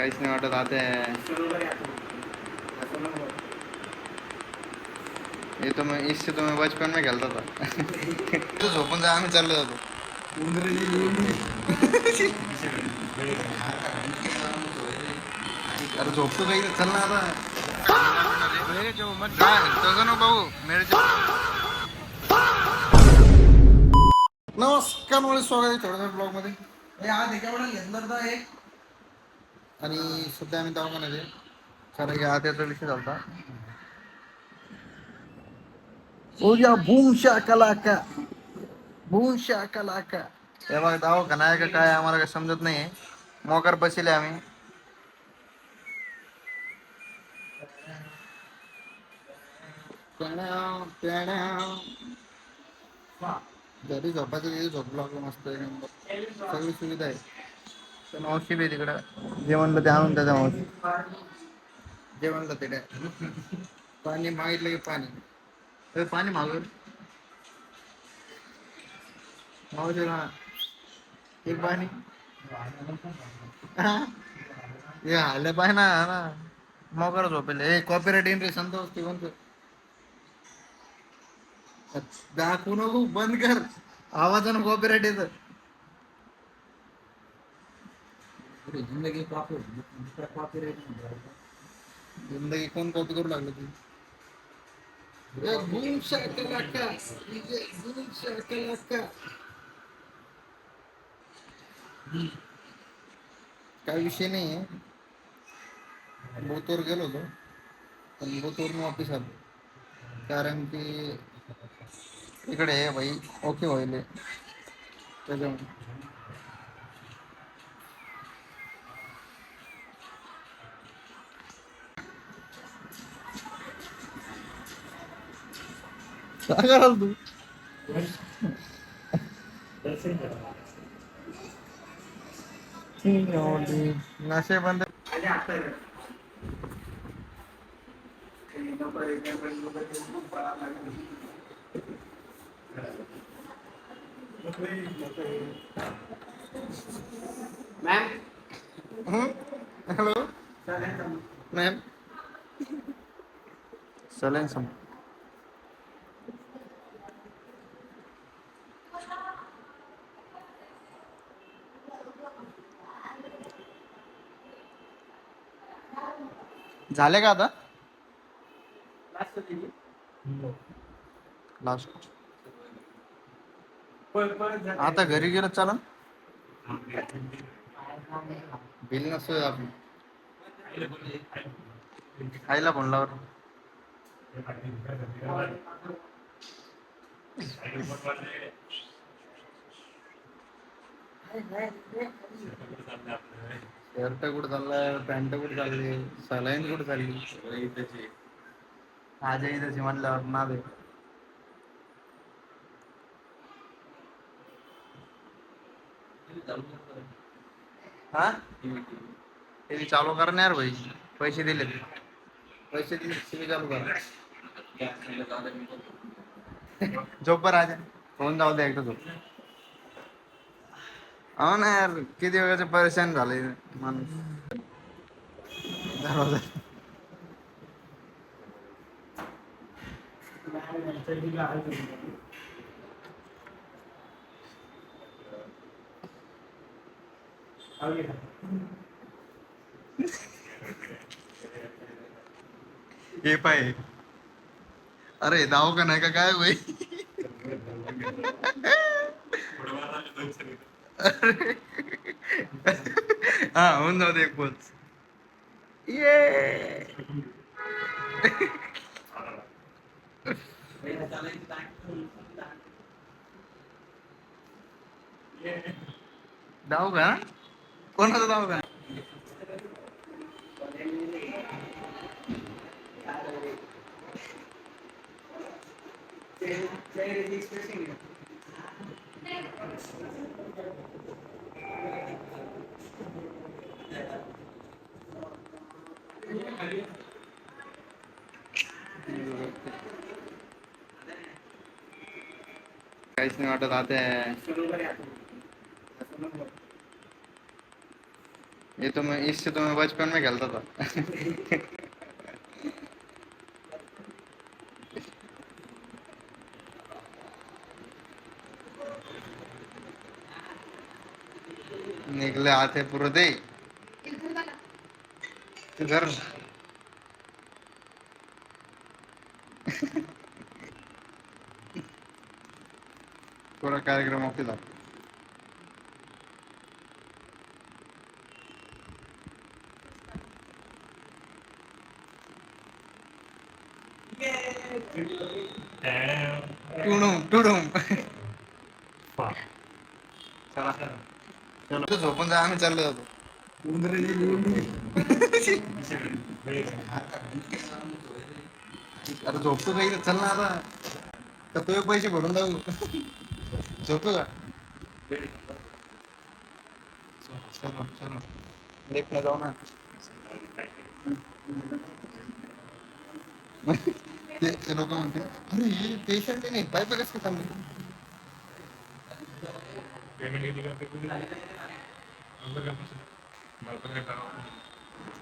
काहीच नाही वाटत आता ये तो मैं इससे तो मैं बचपन में खेलता था. तो झोपून जा आम्ही चाललो जातो. अरे झोपतो काही चल ना आता. मेरे जो मत तसं नको भाऊ मेरे जो. नमस्कार मुळे स्वागत आहे थोड्या ब्लॉग मध्ये. आज एकावेळेला घेतलं तर एक आणि सध्या आम्ही दवाखान्यात आहे कारण की आत्याचा विषय झाला. उद्या बूम शाकलाका बूम शाकलाका. हे बघ दवाखाना आहे का काय आम्हाला काही समजत नाही. मोकार बसले आम्ही. घरी झोपायचं तिथे झोप लागलो मस्त एक नंबर. सगळी सुविधा आहे. तर मावशी बी तिकडं जे म्हणलं ते आणून त्याच्या मावशी जे म्हणलं ते काय पाणी मागितलं की पाणी पाणी मागवलं मावशी ना एक पाणी हे आलं पाय ना मोकार झोपेल हे कॉपीराइट एंट्री संतोष ते म्हणतो दाखवू नको बंद कर आवाजानं कॉपीराइट येतं. जिंदगी जिंदगी कोण कॉपी करू लागलं तू. Boom शाकलाका boom शाकलाका. काही विषय नाही आहे. बोतवर गेलो होतो पण बोतवरून वापस आलो कारण की इकडे भाई ओके व्हायले त्याच्यामुळे. काय कराल तू नशे बंद. मॅम हॅलो मॅम सलाईन सम झाले का आता लास्ट आता घरी गेलं चालन बिल नसतो आपण खायला फोन लावर. शर्ट कुठं चाललाय पॅन्ट कुठं चालली सलाईन कुठं चालली आजही तशी म्हणल्यावर ना दे. हा टीव्ही चालू करणार भाई पैसे दिले पैसे दिले टीव्ही चालू कर. झोप बरं राजा फोन जाऊ दे एकदा झोप. हो ना यार किती वेळाचे परेशान झाले माणूस. दरवाजा हे पाय अरे दाव का नाही का काय होई. हा होऊन जाऊ दे एक पोच ये दाव का कोणाचा दाव का. काहीच नाही वाटत आता ये तो मैं इससे तो मैं बचपन में खेलता था। निकले आते पूरे दे घर पूरा कार्यक्रम आपके साथ। टुडुम टुडुम चला चलो तो झोपून जा आम्ही चाललो जातो अरे झोपतो काही चल ना आता तर तुझे पैसे भरून जाऊ झोपतो का चलो चलो लेफ्टला जाऊ ना ते लोक म्हणते अरे हे पेशंट नाही पाईप कसं काय चालले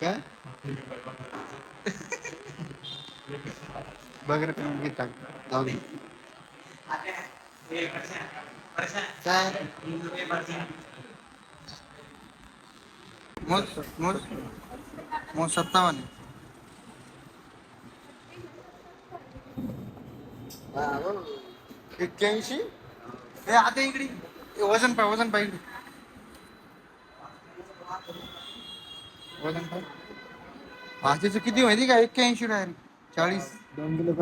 काय बघ रे पेमेंट किती टाक जाऊ दे काय मोज मोज मोज 57 81 हे आता इकडे वजन पाहिजे वजन पाहिजे भाजीचं किती माहिती का 81 डायरेक्ट 40 2 किलो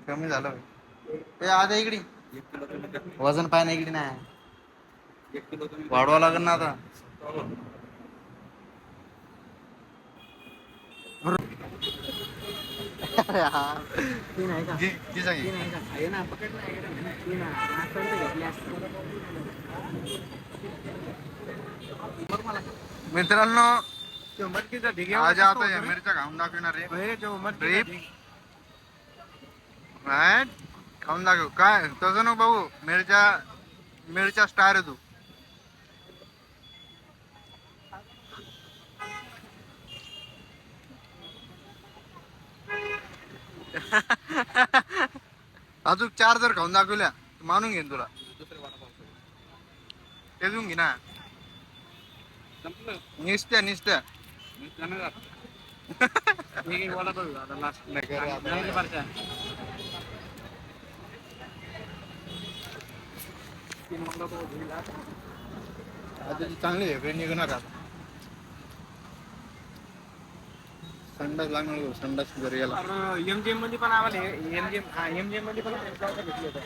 कमी झालं ते आता इकडे वजन पाय ना इकडे नाही वाढवा लागेल ना आता मित्रांनो आज आता या मिरच्या खाऊन दाखवणार आहे खाऊन दाखव काय तसं नको भाऊ मिरच्या स्टार आहे तू अजून 4 जर खाऊन दाखवल्या मानून घेईन तुला ते घेऊन घे ना निसत्या चांगली आहे निघणार आता संडास लागणार संडास घरी याला एमजीएम मध्ये पण आम्हाला एमजीएम मध्ये पण घेतलं होतं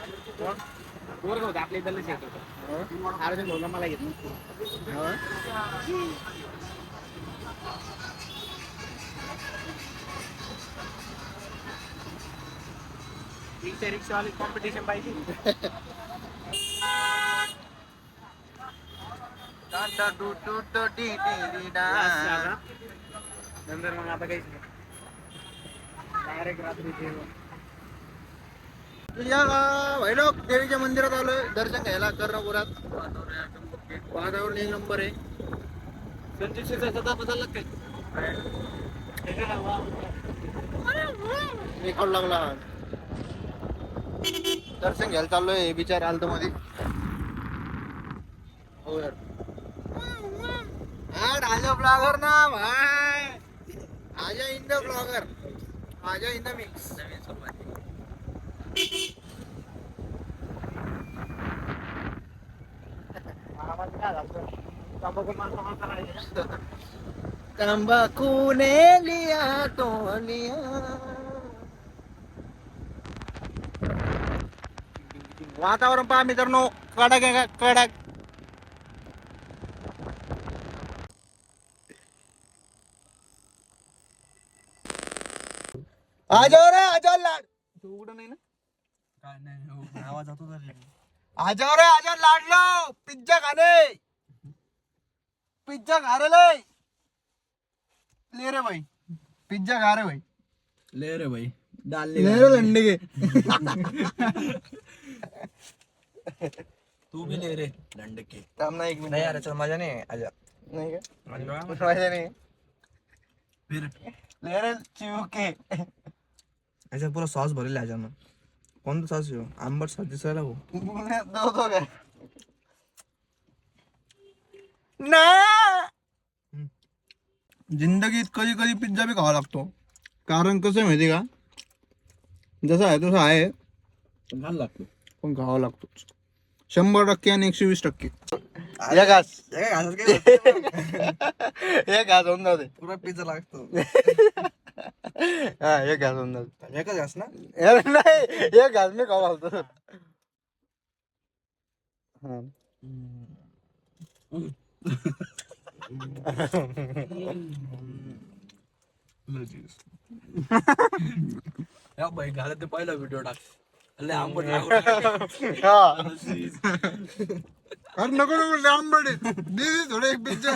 वर होतं आपल्या इथलंच येत होतं अर्जुन भाऊला मला घेतलं रिक्षावाली कॉम्पिटिशन पाहिजे नंतर मग आता काहीच नाही डायरेक्ट रात्री जेवण तुझ्या लोक देवीच्या मंदिरात आलोय दर्शन घ्यायला कर्णपुरात वातावरण 1 नंबर आहे स्वतः बदलला काय रेकॉर्ड लागला दर्शन घ्यायला चाललोय बिचार आलतो मध्ये हो यार आजा ब्लॉगर ना भाई आजा इन द ब्लॉगर आजा इन द मिक्स तंबाकू ने लिया तो लिया वातावरण पहा मित्रांनो कडक आहे कडक आजाओ रे आजाओ लाड तू उघडं नाही ना काय नाही आवाज जातो आजाओ रे आजाओ लाडलो पिझ्झा खा रे ले रे भाई पिझ्झा खा रे भाई ले रे भाई डाल ले रे लंडे के तू भी ले रे लंड के थांब ना 1 मिनिट नहीं यार चल मजा नहीं आजा नाही का माझ्या नाही फिर लेरे चिवके याच्यात पुरा सॉस भरलेला आहे याच्यानं. कोणता सॉस आहे आंबट सॉस दिसायला भाऊ. दो काय ना जिंदगीत कधी कधी पिझ्झा बी खावा लागतो. कारण कसं आहे माहिती का, जसा आहे तसा आहे छान लागतो. पण खावा लागतो 100% आणि 120%. एक घास एक घास होऊन जाते. पुरा पिझ्झा लागतो. हा एक घास होऊन जाते. एकच घास ना. नाही एक घास मी खावा लागतो. हा या बाई घालत ते पहिला व्हिडिओ टाक. लय आंबट लागतो. हा. अरे नको नको लय आंबट आहे. दे दे थोडं एक पिझ्झा.